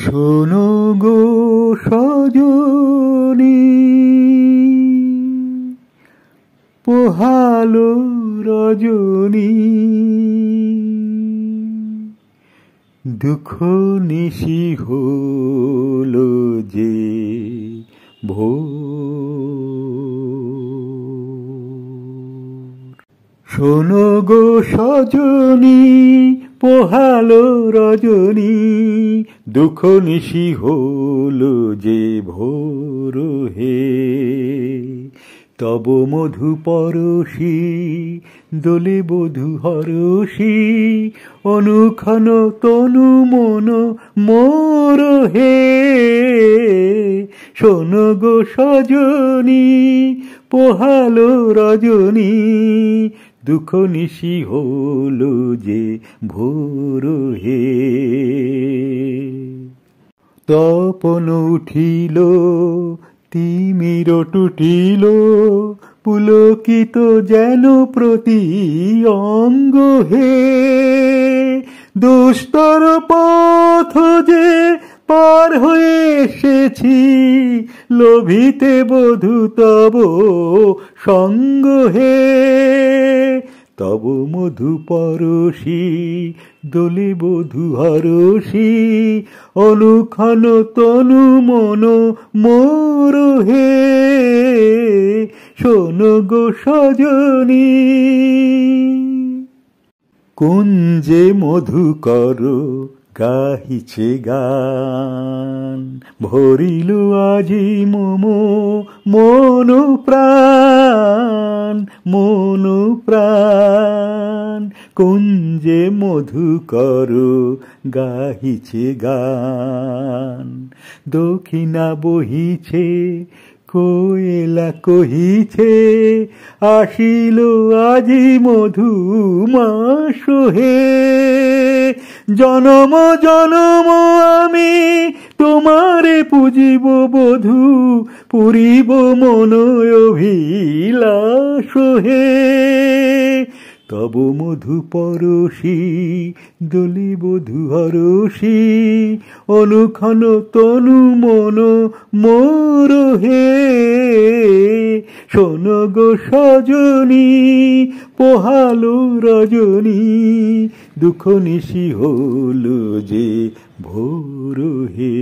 শোনো গো সজনী, পোহালো রজনী, দুঃখ নিশি হলো যে ভোর। শোনো গো সজনী, পোহালো রজনী, দুঃখ নিশি হলো যে ভোর হে। তব মধু পরশি দোলে বধূ হরষি, অনুক্ষণ তনু মন মোর হে। শোনো গো সজনী, পোহালো রজনী, দুঃখ নিশি হলো যে ভোর হে। তপন উঠিল তিমির টুটিল, পুলকিত যেন প্রতি অঙ্গ হে। দুস্তর পথ যে পার হয়ে এসেছি, লোভিতে বধূ তব সঙ্গ হে। তব মধু পরশি দোলে বধূ হরষি, অনুক্ষণ তনু মন মোর হে। শোনো গো সজনী, কুঞ্জে মধুকর গাহিছে গান, ভরিল আজি মম মন প্রাণ, মন প্রাণ। কুঞ্জে মধুকর গাহিছে গান, দক্ষিণা বহিছে কোয়েলা কহিছে, আসিল আজি মধু মাস হে। জনম জনম আমি তোমারে পুজিব বধূ, পুরিব মন অভিলাষ হে। তব মধু পরশি দোলে বধূ হরষি, অনুক্ষণ তনু মন মোর হে। শোনো গো সজনী, পোহালো রজনী, দুঃখ নিশি হলো যে ভোর হে।